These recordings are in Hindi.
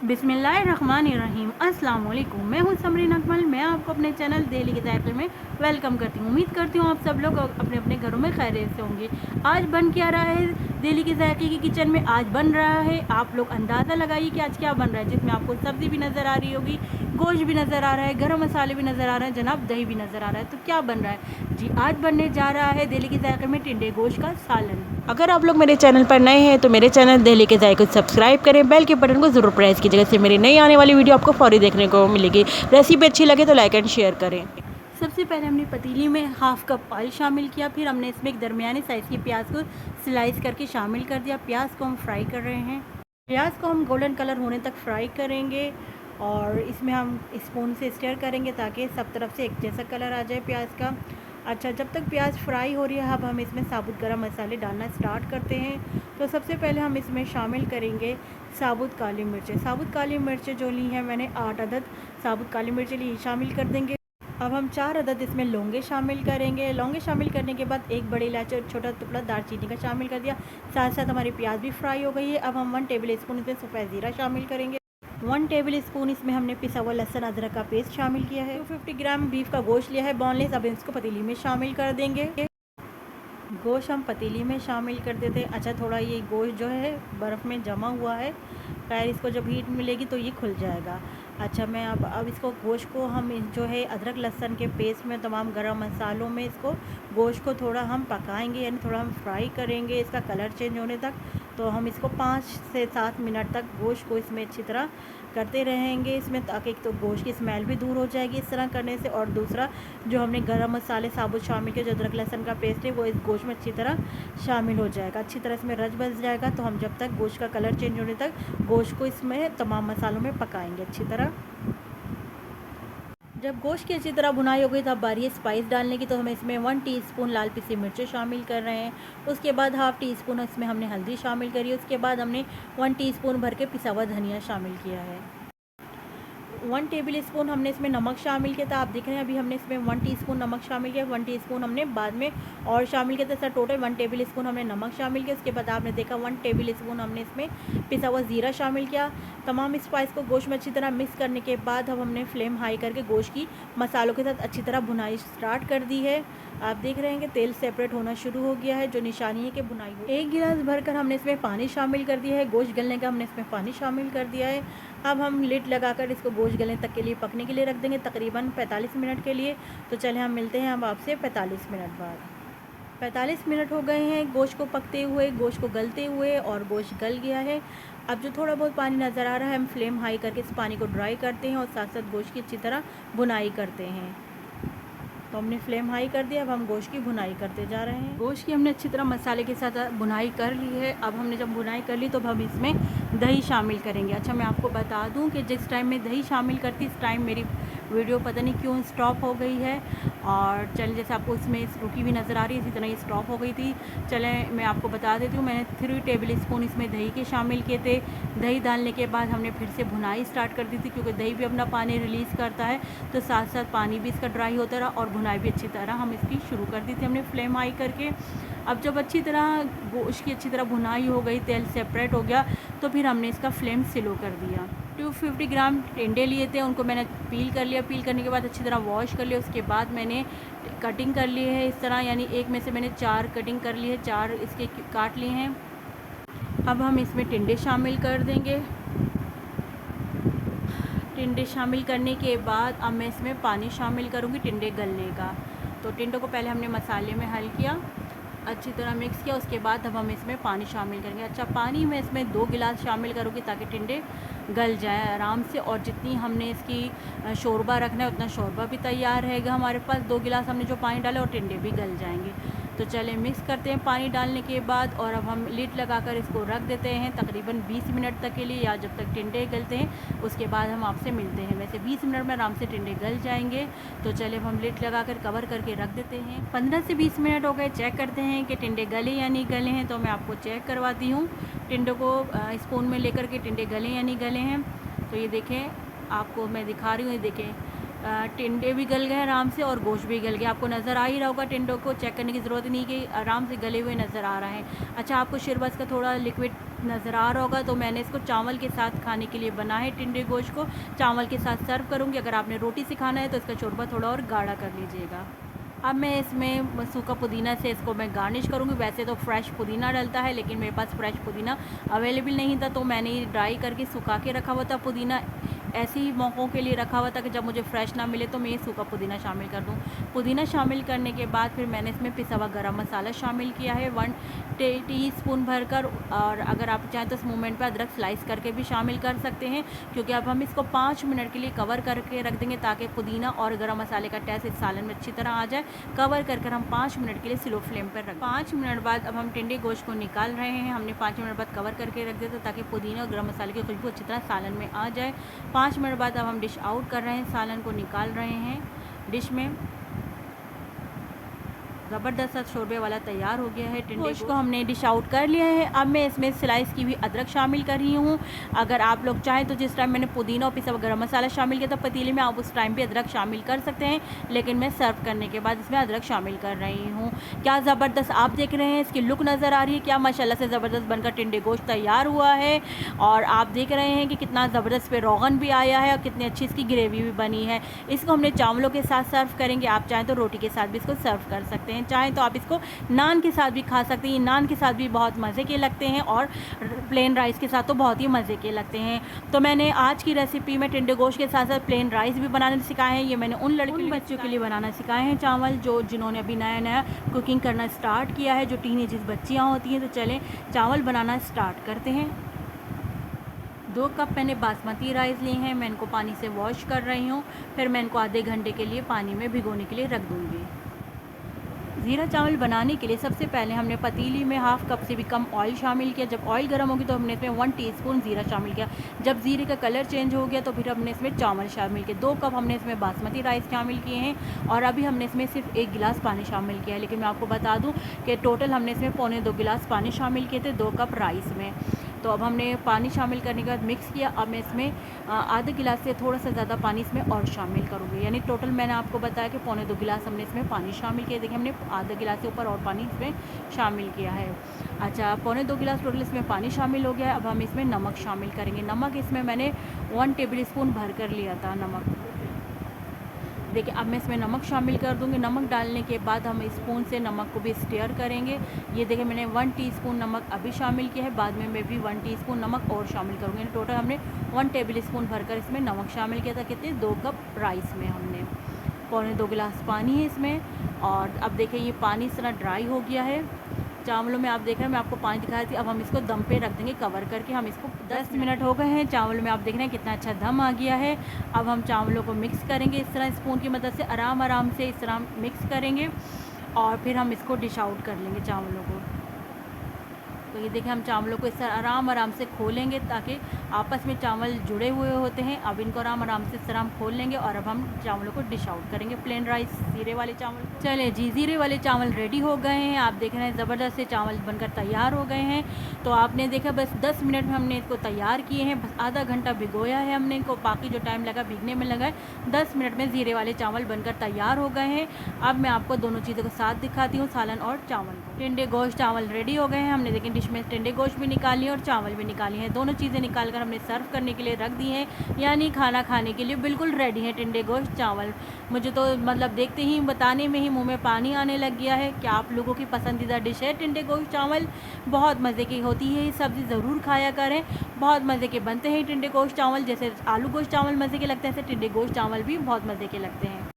बिस्मिल्लाहिर्रहमानिर्रहीम। अस्सलाम वालेकुम। मैं हूँ समरीन अकमल। मैं आपको अपने चैनल दिल्ली के जायके में वेलकम करती हूँ। उम्मीद करती हूँ आप सब लोग अपने अपने घरों में खैरियत से होंगे। आज बन क्या रहा है दिल्ली के जायके की किचन में? आज बन रहा है, आप लोग अंदाज़ा लगाइए कि आज क्या बन रहा है, जिसमें आपको सब्ज़ी भी नज़र आ रही होगी, गोश्त भी नज़र आ रहा है, गरम मसाले भी नज़र आ रहे हैं, जनाब दही भी नज़र आ रहा है। तो क्या बन रहा है जी? आज बनने जा रहा है दिल्ली के जायके में टिंडे गोश्त का सालन। अगर आप लोग मेरे चैनल पर नए हैं तो मेरे चैनल दिल्ली के जायके को सब्सक्राइब करें, बेल के बटन को ज़रूर प्रेस कीजिएगा, इससे मेरी नई आने वाली वीडियो आपको फौरी देखने को मिलेगी। रेसिपी अच्छी लगे तो लाइक एंड शेयर करें। सबसे पहले हमने पतीली में हाफ़ कप ऑयल शामिल किया, फिर हमने इसमें एक दरमियाने साइज़ की प्याज को स्लाइस करके शामिल कर दिया। प्याज को हम फ्राई कर रहे हैं। प्याज को हम गोल्डन कलर होने तक फ्राई करेंगे और इसमें हम स्पून से स्टर करेंगे ताकि सब तरफ से एक जैसा कलर आ जाए प्याज का। अच्छा, जब तक प्याज फ्राई हो रही है अब हम इसमें साबुत गरम मसाले डालना स्टार्ट करते हैं। तो सबसे पहले हम इसमें शामिल करेंगे साबुत काली मिर्चें। साबुत काली मिर्चें जो ली हैं मैंने 8 अदद साबुत काली मिर्चें ली, शामिल कर देंगे। अब हम 4 अदद इसमें लौंगे शामिल करेंगे। लौंगे शामिल करने के बाद एक बड़ी इलायची और छोटा टुकड़ा दालचीनी का शामिल कर दिया। साथ साथ हमारी प्याज भी फ्राई हो गई है। अब हम 1 टेबल स्पून इसमें सफ़ेद ज़ीरा शामिल करेंगे। 1 टेबल स्पून इसमें हमने पिसा हुआ लहसुन अदरक का पेस्ट शामिल किया है। 250 ग्राम बीफ का गोश्त लिया है बोनलेस। अब इसको पतीली में शामिल कर देंगे। गोश्त हम पतीली में शामिल कर देते हैं। अच्छा, थोड़ा ये गोश्त जो है बर्फ़ में जमा हुआ है, खैर इसको जब हीट मिलेगी तो ये खुल जाएगा। अच्छा, मैं अब इसको गोश्त को हम जो है अदरक लहसुन के पेस्ट में तमाम गरम मसालों में इसको गोश्त को थोड़ा हम पकाएंगे, यानी थोड़ा हम फ्राई करेंगे इसका कलर चेंज होने तक। तो हम इसको 5 से 7 मिनट तक गोश्त को इसमें अच्छी तरह करते रहेंगे इसमें, ताकि तो गोश्त की स्मेल भी दूर हो जाएगी इस तरह करने से, और दूसरा जो हमने गरम मसाले साबुत शामिल किए, जो अदरक लहसुन का पेस्ट है वो इस गोश्त में अच्छी तरह शामिल हो जाएगा, अच्छी तरह इसमें रच बस जाएगा। तो हम जब तक गोश्त का कलर चेंज होने तक गोश्त को इसमें तमाम मसालों में पकाएंगे अच्छी तरह। जब गोश्त की अच्छी तरह भुनाई हो गई तो अब बारी है स्पाइस डालने की। तो हम इसमें 1 टीस्पून लाल पिसी मिर्चें शामिल कर रहे हैं। उसके बाद हाफ़ टी स्पून इसमें हमने हल्दी शामिल करी है। उसके बाद हमने 1 टीस्पून भर के पिसा हुआ धनिया शामिल किया है। 1 टेबल स्पून हमने इसमें नमक शामिल किया था। आप देख रहे हैं अभी हमने इसमें 1 टीस्पून नमक शामिल किया, 1 टीस्पून हमने बाद में और शामिल किया था। सर टोटल 1 टेबल स्पून हमने नमक शामिल किया। उसके बाद आपने देखा 1 टेबल स्पून हमने इसमें पिसा हुआ ज़ीरा शामिल किया। तमाम स्पाइस को गोश्त में अच्छी तरह मिक्स करने के बाद अब हमने फ्लेम हाई करके गोश्त की मसालों के साथ अच्छी तरह भुनाई स्टार्ट कर दी है। आप देख रहे हैं कि तेल सेपरेट होना शुरू हो गया है, जो निशानी है कि भुनाई हो। 1 गिलास भरकर हमने इसमें पानी शामिल कर दिया है। गोश्त गलने का हमने इसमें पानी शामिल कर दिया है। अब हम लिड लगाकर इसको गोश्त गलने तक के लिए पकने के लिए रख देंगे, तकरीबन 45 मिनट के लिए। तो चले हम मिलते हैं अब आपसे 45 मिनट बाद। 45 मिनट हो गए हैं गोश्त को पकते हुए, गोश्त को गलते हुए, और गोश्त गल गया है। अब जो थोड़ा बहुत पानी नज़र आ रहा है हम फ्लेम हाई करके इस पानी को ड्राई करते हैं और साथ साथ गोश्त की अच्छी तरह भुनाई करते हैं। तो हमने फ्लेम हाई कर दिया, अब हम गोश्त की भुनाई करते जा रहे हैं। गोश्त की हमने अच्छी तरह मसाले के साथ भुनाई कर ली है। अब हमने जब भुनाई कर ली तो अब हम इसमें दही शामिल करेंगे। अच्छा, मैं आपको बता दूं कि जिस टाइम में दही शामिल करती इस टाइम मेरी वीडियो पता नहीं क्यों स्टॉप हो गई है, और चलें जैसे आपको इसमें रुकी भी नज़र आ रही है इसी तरह ये स्टॉप हो गई थी। चलें मैं आपको बता देती हूँ, मैंने 3 टेबल स्पून इसमें दही के शामिल किए थे। दही डालने के बाद हमने फिर से भुनाई स्टार्ट कर दी थी, क्योंकि दही भी अपना पानी रिलीज़ करता है, तो साथ साथ पानी भी इसका ड्राई होता रहा और भुनाई भी अच्छी तरह हम इसकी शुरू कर दी थी हमने फ्लेम हाई करके। अब जब अच्छी तरह गोश्त की अच्छी तरह भुनाई हो गई, तेल सेपरेट हो गया, तो फिर हमने इसका फ्लेम स्लो कर दिया। 250 ग्राम टिंडे लिए थे, उनको मैंने पील कर लिया। पील करने के बाद अच्छी तरह वॉश कर लिया। उसके बाद मैंने कटिंग कर ली है इस तरह, यानी एक में से मैंने 4 कटिंग कर ली है, 4 इसके काट लिए हैं। अब हम इसमें टिंडे शामिल कर देंगे। टिंडे शामिल करने के बाद अब मैं इसमें पानी शामिल करूँगी टिंडे गलने का। तो टिंडों को पहले हमने मसाले में हल किया, अच्छी तरह मिक्स किया, उसके बाद अब हम इसमें पानी शामिल करेंगे। अच्छा, पानी में इसमें 2 गिलास शामिल करूँगी ताकि टिंडे गल जाए आराम से, और जितनी हमने इसकी शोरबा रखना है उतना शोरबा भी तैयार रहेगा हमारे पास। 2 गिलास हमने जो पानी डाला और टिंडे भी गल जाएंगे। तो चलें मिक्स करते हैं पानी डालने के बाद, और अब हम लिड लगाकर इसको रख देते हैं तकरीबन 20 मिनट तक के लिए, या जब तक टिंडे गलते हैं उसके बाद हम आपसे मिलते हैं। वैसे 20 मिनट में आराम से टिंडे गल जाएंगे। तो चले हम लिड लगाकर कवर करके रख देते हैं। 15 से 20 मिनट हो गए, चेक करते हैं कि टिंडे गले या नहीं गले हैं। तो मैं आपको चेक करवाती हूँ, टिंडों को स्पून में लेकर के टिंडे गले या नहीं गले हैं। तो ये देखें, आपको मैं दिखा रही हूँ, ये देखें टिंडे भी गल गए आराम से और गोश्त भी गल गया। आपको नज़र आ ही रहा होगा, टिंडों को चेक करने की ज़रूरत नहीं कि आराम से गले हुए नज़र आ रहे हैं। अच्छा, आपको शोरबा का थोड़ा लिक्विड नज़र आ रहा होगा। तो मैंने इसको चावल के साथ खाने के लिए बना है। टिंडे गोश्त को चावल के साथ सर्व करूँगी। अगर आपने रोटी से खाना है तो इसका शोरबा थोड़ा और गाढ़ा कर लीजिएगा। अब मैं इसमें सूखा पुदीना से इसको मैं गार्निश करूँगी। वैसे तो फ्रेश पुदीना डलता है, लेकिन मेरे पास फ्रेश पुदीना अवेलेबल नहीं था, तो मैंने ड्राई करके सुखा के रखा हुआ था पुदीना। ऐसे ही मौक़ों के लिए रखा हुआ था कि जब मुझे फ्रेश ना मिले तो मैं ये सूखा पुदीना शामिल कर दूँ। पुदीना शामिल करने के बाद फिर मैंने इसमें पिसा हुआ गरम मसाला शामिल किया है 1 टीस्पून भरकर। और अगर आप चाहें तो इस मोमेंट पे अदरक स्लाइस करके भी शामिल कर सकते हैं, क्योंकि अब हम इसको 5 मिनट के लिए कवर करके रख देंगे ताकि पुदीना और गरम मसाले का टेस्ट इस सालन में अच्छी तरह आ जाए। कवर कर हम 5 मिनट के लिए स्लो फ्लेम पर रख 5 मिनट बाद अब हम टिंडे गोश्त को निकाल रहे हैं। हमने 5 मिनट बाद कवर करके रख दिया था ताकि पुदीना और गरम मसाले की खुशबू अच्छी तरह सालन में आ जाए। 5 मिनट बाद अब हम डिश आउट कर रहे हैं, सालन को निकाल रहे हैं डिश में। ज़बरदस्त सा शोरबे वाला तैयार हो गया है। टिंडे गोश्त को हमने डिश आउट कर लिया है। अब मैं इसमें स्लाइस की हुई अदरक शामिल कर रही हूँ। अगर आप लोग चाहें तो जिस टाइम मैंने पुदीना और पिसा हुआ गरम मसाला शामिल किया था पतीले में, आप उस टाइम भी अदरक शामिल कर सकते हैं, लेकिन मैं सर्व करने के बाद इसमें अदरक शामिल कर रही हूँ। क्या ज़बरदस्त आप देख रहे हैं, इसकी लुक नज़र आ रही है, क्या माशाल्लाह से ज़बरदस्त बनकर टिंडे गोश्त तैयार हुआ है। और आप देख रहे हैं कि कितना ज़बरदस्त पे रोगन भी आया है और कितनी अच्छी इसकी ग्रेवी भी बनी है। इसको हमने चावलों के साथ सर्व करेंगे। आप चाहें तो रोटी के साथ भी इसको सर्व कर सकते हैं, चाहें तो आप इसको नान के साथ भी खा सकते हैं। नान के साथ भी बहुत मज़े के लगते हैं और प्लेन राइस के साथ तो बहुत ही मज़े के लगते हैं। तो मैंने आज की रेसिपी में टिंडे गोश्त के साथ साथ प्लेन राइस भी बनाने सिखाए हैं। ये मैंने उन बच्चों के लिए बनाना सिखाए हैं चावल जिन्होंने अभी नया नया कुकिंग करना स्टार्ट किया है, जो टीनेजर्स बच्चियाँ होती हैं। तो चलें चावल बनाना स्टार्ट करते हैं। 2 कप मैंने बासमती राइस लिए हैं। मैं इनको पानी से वॉश कर रही हूँ, फिर मैं इनको आधे घंटे के लिए पानी में भिगोने के लिए रख दूँगी। ज़ीरा चावल बनाने के लिए सबसे पहले हमने पतीली में हाफ़ कप से भी कम ऑयल शामिल किया। जब ऑयल गर्म होगी तो हमने इसमें 1 टीस्पून ज़ीरा शामिल किया। जब ज़ीरे का कलर चेंज हो गया तो फिर हमने इसमें चावल शामिल किए। 2 कप हमने इसमें बासमती राइस शामिल किए हैं और अभी हमने इसमें सिर्फ 1 गिलास पानी शामिल किया है। लेकिन मैं आपको बता दूँ कि टोटल हमने इसमें पौने 2 गिलास पानी शामिल किए थे 2 कप राइस में। तो अब हमने पानी शामिल करने के बाद मिक्स किया। अब मैं इसमें आधे गिलास से थोड़ा सा ज़्यादा पानी इसमें और शामिल करूँगी, यानी टोटल मैंने आपको बताया कि पौने 2 गिलास हमने इसमें पानी शामिल किया। देखिए हमने आधा गिलास से ऊपर और पानी इसमें शामिल किया है। अच्छा, पौने 2 गिलास टोटल इसमें पानी शामिल हो गया है। अब हम इसमें नमक शामिल करेंगे। नमक इसमें मैंने 1 टेबल स्पून भर कर लिया था नमक। देखिए अब मैं इसमें नमक शामिल कर दूँगी। नमक डालने के बाद हम स्पून से नमक को भी स्टीयर करेंगे। ये देखिए मैंने 1 टीस्पून नमक अभी शामिल किया है, बाद में मैं भी 1 टीस्पून नमक और शामिल करूँगी। टोटल हमने 1 टेबल स्पून भरकर इसमें नमक शामिल किया था। कितने 2 कप राइस में हमने पौने 2 गिलास पानी है इसमें। और अब देखिए ये पानी इस तरह ड्राई हो गया है चावलों में। आप देख रहे हैं मैं आपको पानी दिखा रही थी। अब हम इसको दम पे रख देंगे कवर करके। हम इसको 10 मिनट हो गए हैं चावलों में। आप देख रहे हैं कितना अच्छा दम आ गया है। अब हम चावलों को मिक्स करेंगे इस तरह स्पून की मदद से आराम से इस तरह मिक्स करेंगे और फिर हम इसको डिश आउट कर लेंगे चावलों को। तो ये देखिए हम चावलों को इस तरह आराम से खोलेंगे ताकि आपस में चावल जुड़े हुए होते हैं। अब इनको आराम से इस तरह हम खोल लेंगे और अब हम चावलों को डिश आउट करेंगे। प्लेन राइस ज़ीरे वाले चावल। चले जी, ज़ीरे वाले चावल रेडी हो गए हैं। आप देख रहे हैं ज़बरदस्त से चावल बनकर तैयार हो गए हैं। तो आपने देखा बस 10 मिनट में हमने इसको तैयार किए हैं। बस आधा घंटा भिगोया है हमने इनको, बाकी जो टाइम लगा भीगने में लगा है 10 मिनट में ज़ीरे वाले चावल बनकर तैयार हो गए हैं। अब मैं आपको दोनों चीज़ों को साथ दिखाती हूँ, सालन और चावल को। टिंडे गोश्त चावल रेडी हो गए हैं। हमने देखिए डिश में टिंडे गोश्त भी निकाली है और चावल भी निकाली हैं। दोनों चीज़ें निकाल कर हमने सर्व करने के लिए रख दी हैं, यानी खाना खाने के लिए बिल्कुल रेडी है टिंडे गोश्त चावल। मुझे तो मतलब देखते ही बताने में ही मुंह में पानी आने लग गया है। क्या आप लोगों की पसंदीदा डिश है टिंडे गोश्त चावल? बहुत मज़े की होती है ये सब्ज़ी, ज़रूर खाया करें। बहुत मज़े के बनते हैं टिंडे गोश्त चावल। जैसे आलू गोश्त चावल मज़े के लगते हैं, ऐसे टिंडे गोश्त चावल भी बहुत मज़े के लगते हैं।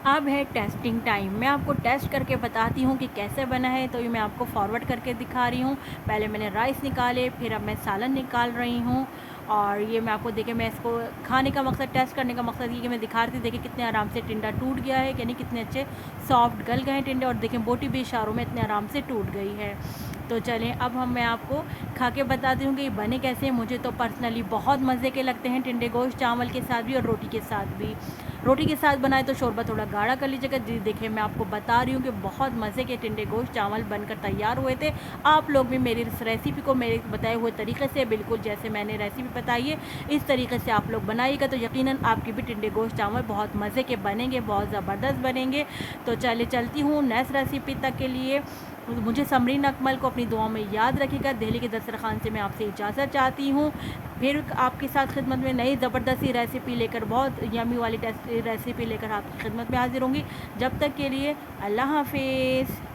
अब है टेस्टिंग टाइम। मैं आपको टेस्ट करके बताती हूँ कि कैसे बना है। तो ये मैं आपको फॉरवर्ड करके दिखा रही हूँ। पहले मैंने राइस निकाले, फिर अब मैं सालन निकाल रही हूँ। और ये मैं आपको देखिए, मैं इसको खाने का मकसद, टेस्ट करने का मकसद ये कि मैं दिखा रही थी। देखिए कितने आराम से टिंडा टूट गया है, यानी कितने अच्छे सॉफ्ट गल गए हैं टिंडे। और देखिए बोटी भी इशारों में इतने आराम से टूट गई है। तो चलें अब मैं आपको खा के बताती हूँ कि ये बने कैसे हैं। मुझे तो पर्सनली बहुत मज़े के लगते हैं टिंडे गोश्त चावल के साथ भी और रोटी के साथ भी। रोटी के साथ बनाए तो शोरबा थोड़ा गाढ़ा कर लीजिएगा। जी देखिए मैं आपको बता रही हूँ कि बहुत मज़े के टिंडे गोश्त चावल बनकर तैयार हुए थे। आप लोग भी मेरी इस रेसिपी को मेरे बताए हुए तरीके से, बिल्कुल जैसे मैंने रेसिपी बताई है इस तरीके से आप लोग बनाइएगा तो यकीनन आपकी भी टिंडे गोश्त चावल बहुत मज़े के बनेंगे, बहुत ज़बरदस्त बनेंगे। तो चलती हूँ नेक्स्ट रेसिपी तक के लिए मुझे समरीन अकमल को अपनी दुआओं में याद रखिएगा। दिल्ली के दस्तरखान से मैं आपसे इजाज़त चाहती हूँ। फिर आपके साथ खिदमत में नई ज़बरदस्ती रेसिपी लेकर, बहुत यमी वाली रेसिपी लेकर आपकी खिदमत में हाज़िर होंगी। जब तक के लिए अल्लाह हाफ़िज़।